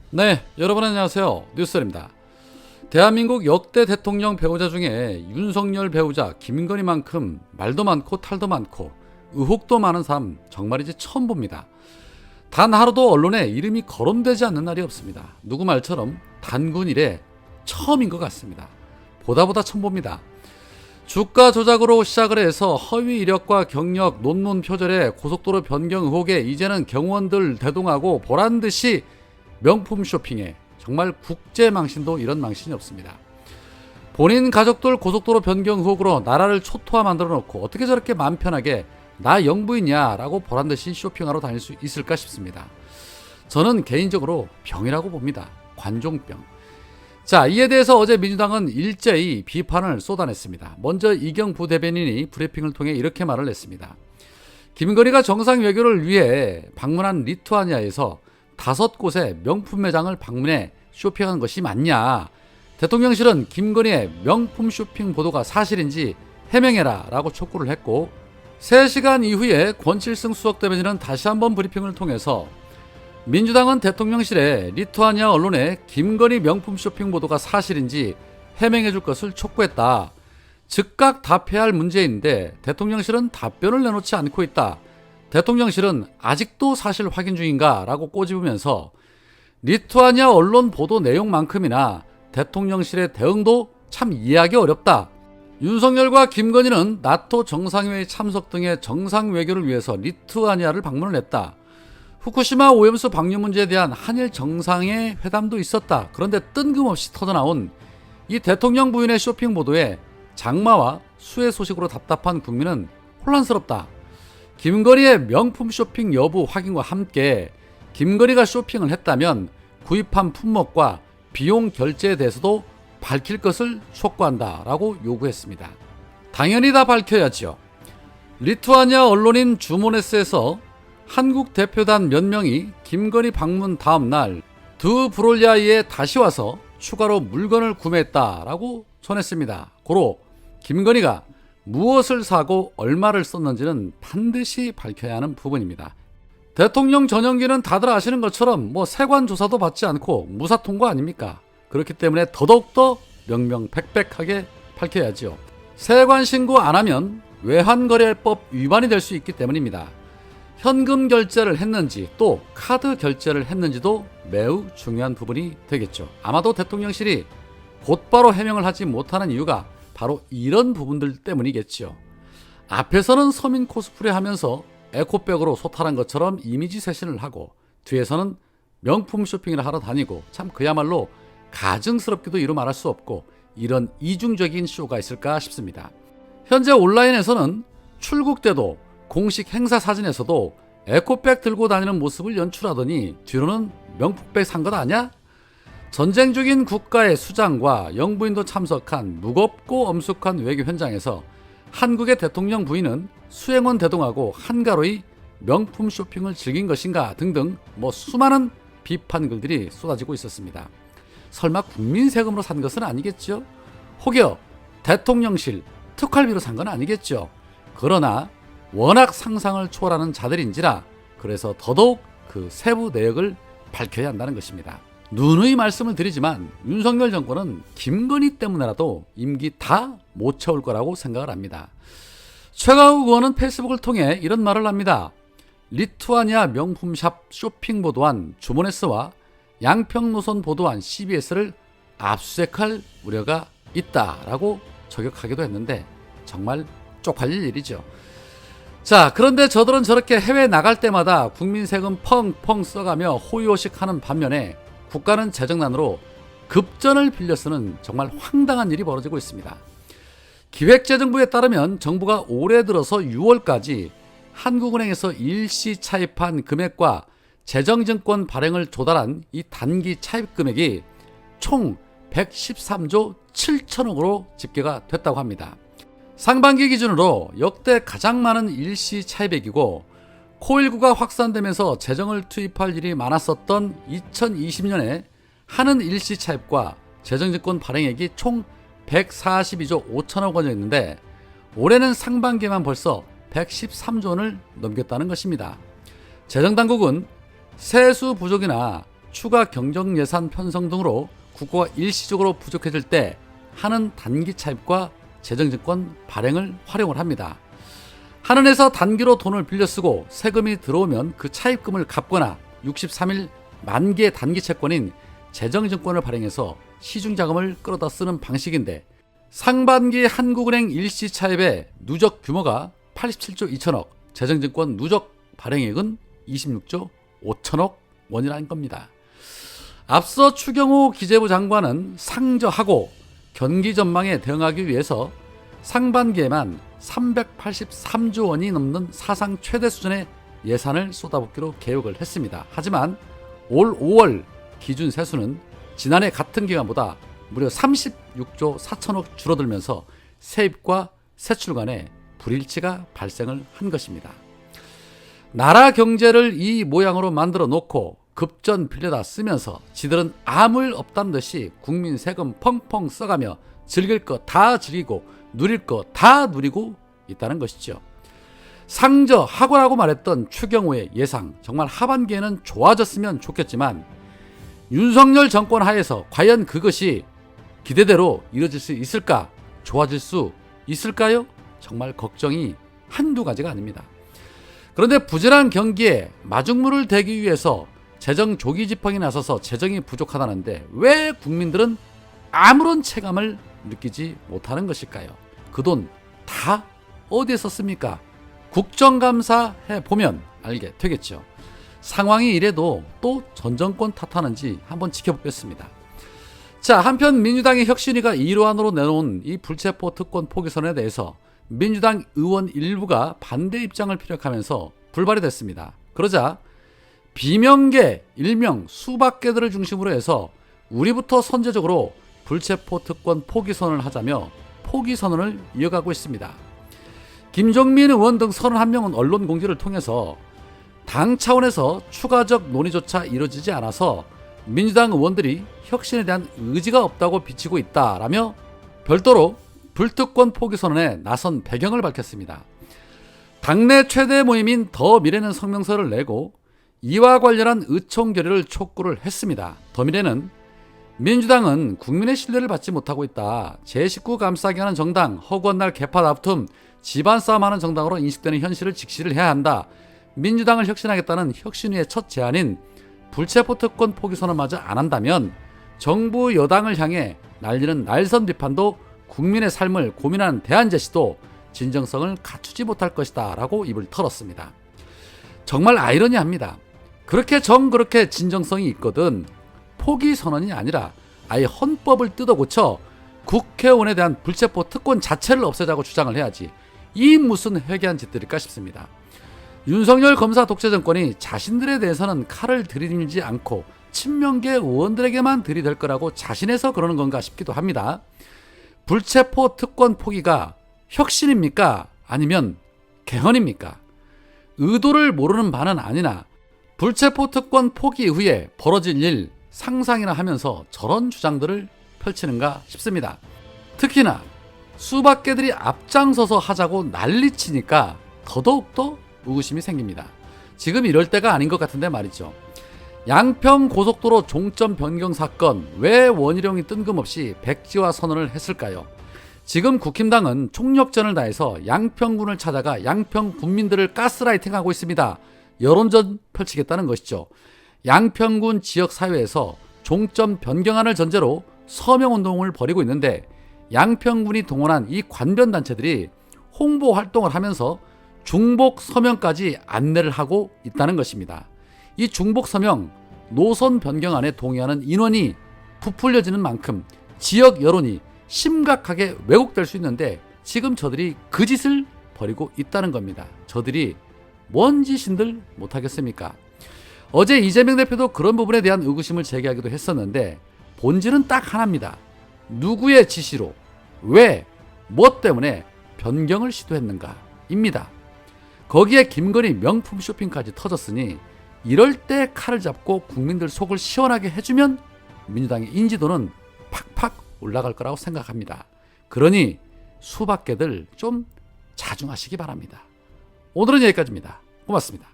네, 여러분 안녕하세요. 뉴스입니다. 대한민국 역대 대통령 배우자 중에 윤석열 배우자 김건희만큼 말도 많고 탈도 많고 의혹도 많은 사람 정말이지 처음 봅니다. 단 하루도 언론에 이름이 거론되지 않는 날이 없습니다. 누구 말처럼 단군 이래 처음인 것 같습니다. 보다 처음 봅니다. 주가 조작으로 시작을 해서 허위 이력과 경력, 논문 표절에 고속도로 변경 의혹에 이제는 경호원들 대동하고 보란듯이 명품 쇼핑에 정말 국제망신도 이런 망신이 없습니다. 본인 가족들 고속도로 변경 의혹으로 나라를 초토화 만들어 놓고 어떻게 저렇게 마음 편하게 나 영부인이야 라고 보란듯이 쇼핑하러 다닐 수 있을까 싶습니다. 저는 개인적으로 병이라고 봅니다. 관종병. 자, 이에 대해서 어제 민주당은 일제히 비판을 쏟아냈습니다. 먼저 이경 부대변인이 브리핑을 통해 이렇게 말을 했습니다. 김건희가 정상 외교를 위해 방문한 리투아니아에서 5곳의 명품 매장을 방문해 쇼핑한 것이 맞냐? 대통령실은 김건희의 명품 쇼핑 보도가 사실인지 해명해라 라고 촉구를 했고, 3시간 이후에 권칠승 수석대변인은 다시 한번 브리핑을 통해서 민주당은 대통령실에 리투아니아 언론에 김건희 명품 쇼핑 보도가 사실인지 해명해 줄 것을 촉구했다. 즉각 답해야 할 문제인데 대통령실은 답변을 내놓지 않고 있다. 대통령실은 아직도 사실 확인 중인가? 라고 꼬집으면서 리투아니아 언론 보도 내용만큼이나 대통령실의 대응도 참 이해하기 어렵다. 윤석열과 김건희는 나토 정상회의 참석 등의 정상 외교를 위해서 리투아니아를 방문을 했다. 후쿠시마 오염수 방류 문제에 대한 한일 정상의 회담도 있었다. 그런데 뜬금없이 터져나온 이 대통령 부인의 쇼핑 보도에 장마와 수해 소식으로 답답한 국민은 혼란스럽다. 김건희의 명품 쇼핑 여부 확인과 함께 김건희가 쇼핑을 했다면 구입한 품목과 비용 결제에 대해서도 밝힐 것을 촉구한다 라고 요구했습니다. 당연히 다 밝혀야죠. 리투아니아 언론인 주모네스에서 한국 대표단 몇 명이 김건희 방문 다음 날 드브롤야이에 다시 와서 추가로 물건을 구매했다라고 전했습니다. 고로 김건희가 무엇을 사고 얼마를 썼는지는 반드시 밝혀야 하는 부분입니다. 대통령 전용기는 다들 아시는 것처럼 세관 조사도 받지 않고 무사 통과 아닙니까? 그렇기 때문에 더더욱더 명명백백하게 밝혀야지요. 세관 신고 안 하면 외환거래법 위반이 될 수 있기 때문입니다. 현금 결제를 했는지 또 카드 결제를 했는지도 매우 중요한 부분이 되겠죠. 아마도 대통령실이 곧바로 해명을 하지 못하는 이유가 바로 이런 부분들 때문이겠죠. 앞에서는 서민 코스프레 하면서 에코백으로 소탈한 것처럼 이미지 쇄신을 하고 뒤에서는 명품 쇼핑을 하러 다니고 참 그야말로 가증스럽기도 이루 말할 수 없고 이런 이중적인 쇼가 있을까 싶습니다. 현재 온라인에서는 출국 때도 공식 행사 사진에서도 에코백 들고 다니는 모습을 연출하더니 뒤로는 명품백 산 것 아냐? 전쟁 중인 국가의 수장과 영부인도 참석한 무겁고 엄숙한 외교 현장에서 한국의 대통령 부인은 수행원 대동하고 한가로이 명품 쇼핑을 즐긴 것인가 등등 수많은 비판 글들이 쏟아지고 있었습니다. 설마 국민 세금으로 산 것은 아니겠죠? 혹여 대통령실 특활비로 산 건 아니겠죠? 그러나 워낙 상상을 초월하는 자들인지라 그래서 더더욱 그 세부 내역을 밝혀야 한다는 것입니다. 누누이 말씀을 드리지만 윤석열 정권은 김건희 때문에라도 임기 다 못 채울 거라고 생각을 합니다. 최강욱 의원은 페이스북을 통해 이런 말을 합니다. 리투아니아 명품샵 쇼핑 보도한 주모네스와 양평노선 보도한 CBS를 압수수색할 우려가 있다라고 저격하기도 했는데 정말 쪽팔릴 일이죠. 자, 그런데 저들은 저렇게 해외 나갈 때마다 국민 세금 펑펑 써가며 호의호식하는 반면에 국가는 재정난으로 급전을 빌려 쓰는 정말 황당한 일이 벌어지고 있습니다. 기획재정부에 따르면 정부가 올해 들어서 6월까지 한국은행에서 일시 차입한 금액과 재정증권 발행을 조달한 이 단기 차입 금액이 총 113조 7천억으로 집계가 됐다고 합니다. 상반기 기준으로 역대 가장 많은 일시 차입액이고 코일9가 확산되면서 재정을 투입할 일이 많았었던 2020년에 하는 일시 차입과 재정증권 발행액이 총 142조 5천억 원이었는데 올해는 상반기만 벌써 113조 원을 넘겼다는 것입니다. 재정당국은 세수 부족이나 추가 경정 예산 편성 등으로 국고가 일시적으로 부족해질 때 하는 단기 차입과 재정증권 발행을 활용을 합니다. 한은에서 단기로 돈을 빌려 쓰고 세금이 들어오면 그 차입금을 갚거나 63일 만기의 단기 채권인 재정증권을 발행해서 시중자금을 끌어다 쓰는 방식인데, 상반기 한국은행 일시 차입의 누적 규모가 87조 2천억, 재정증권 누적 발행액은 26조 5천억 원이라는 겁니다. 앞서 추경호 기재부 장관은 상저하고 경기 전망에 대응하기 위해서 상반기에만 383조 원이 넘는 사상 최대 수준의 예산을 쏟아붓기로 계획을 했습니다. 하지만 올 5월 기준 세수는 지난해 같은 기간보다 무려 36조 4천억 줄어들면서 세입과 세출 간에 불일치가 발생을 한 것입니다. 나라 경제를 이 모양으로 만들어 놓고 급전 빌려다 쓰면서 지들은 아무 일 없다는 듯이 국민 세금 펑펑 써가며 즐길 거 다 즐기고 누릴 거 다 누리고 있다는 것이죠. 상저하고라고 말했던 추경호의 예상, 정말 하반기에는 좋아졌으면 좋겠지만 윤석열 정권 하에서 과연 그것이 기대대로 이루어질 수 있을까? 좋아질 수 있을까요? 정말 걱정이 한두 가지가 아닙니다. 그런데 부진한 경기에 마중물을 대기 위해서 재정 조기 집행에 나서서 재정이 부족하다는데 왜 국민들은 아무런 체감을 느끼지 못하는 것일까요? 그 돈 다 어디에 썼습니까? 국정감사 해보면 알게 되겠죠. 상황이 이래도 또 전 정권 탓하는지 한번 지켜보겠습니다. 자, 한편 민주당의 혁신위가 1호안으로 내놓은 이 불체포 특권 포기선에 대해서 민주당 의원 일부가 반대 입장을 피력하면서 불발이 됐습니다. 그러자 비명계, 일명 수박계들을 중심으로 해서 우리부터 선제적으로 불체포 특권 포기선언을 하자며 포기선언을 이어가고 있습니다. 김종민 의원 등 31명은 언론 공지를 통해서 당 차원에서 추가적 논의조차 이루어지지 않아서 민주당 의원들이 혁신에 대한 의지가 없다고 비치고 있다라며 별도로 불특권 포기선언에 나선 배경을 밝혔습니다. 당내 최대 모임인 더미래는 성명서를 내고 이와 관련한 의총 결의를 촉구를 했습니다. 더미래는 민주당은 국민의 신뢰를 받지 못하고 있다. 제 식구 감싸게 하는 정당, 허구한 날 개파 다툼, 집안 싸움하는 정당으로 인식되는 현실을 직시를 해야 한다. 민주당을 혁신하겠다는 혁신위의 첫 제안인 불체포 특권 포기선언마저 안 한다면 정부 여당을 향해 날리는 날선 비판도 국민의 삶을 고민하는 대안 제시도 진정성을 갖추지 못할 것이다 라고 입을 털었습니다. 정말 아이러니합니다. 그렇게 그렇게 진정성이 있거든 포기선언이 아니라 아예 헌법을 뜯어고쳐 국회의원에 대한 불체포 특권 자체를 없애자고 주장을 해야지 이 무슨 회개한 짓들일까 싶습니다. 윤석열 검사 독재 정권이 자신들에 대해서는 칼을 들이밀지 않고 친명계 의원들에게만 들이댈 거라고 자신해서 그러는 건가 싶기도 합니다. 불체포 특권 포기가 혁신입니까? 아니면 개헌입니까? 의도를 모르는 바는 아니나 불체포 특권 포기 이후에 벌어질 일 상상이나 하면서 저런 주장들을 펼치는가 싶습니다. 특히나 수박계들이 앞장서서 하자고 난리치니까 더더욱더 의구심이 생깁니다. 지금 이럴 때가 아닌 것 같은데 말이죠. 양평 고속도로 종점 변경 사건 왜 원희룡이 뜬금없이 백지화 선언을 했을까요? 지금 국힘당은 총력전을 다해서 양평군을 찾아가 양평 군민들을 가스라이팅하고 있습니다. 여론전 펼치겠다는 것이죠. 양평군 지역사회에서 종점 변경안을 전제로 서명운동을 벌이고 있는데 양평군이 동원한 이 관변단체들이 홍보 활동을 하면서 중복 서명까지 안내를 하고 있다는 것입니다. 이 중복 서명, 노선 변경안에 동의하는 인원이 부풀려지는 만큼 지역 여론이 심각하게 왜곡될 수 있는데 지금 저들이 그 짓을 벌이고 있다는 겁니다. 저들이 뭔 짓인들 못하겠습니까? 어제 이재명 대표도 그런 부분에 대한 의구심을 제기하기도 했었는데 본질은 딱 하나입니다. 누구의 지시로, 왜, 뭐 때문에 변경을 시도했는가입니다. 거기에 김건희 명품 쇼핑까지 터졌으니 이럴 때 칼을 잡고 국민들 속을 시원하게 해주면 민주당의 인지도는 팍팍 올라갈 거라고 생각합니다. 그러니 수박계들 좀 자중하시기 바랍니다. 오늘은 여기까지입니다. 고맙습니다.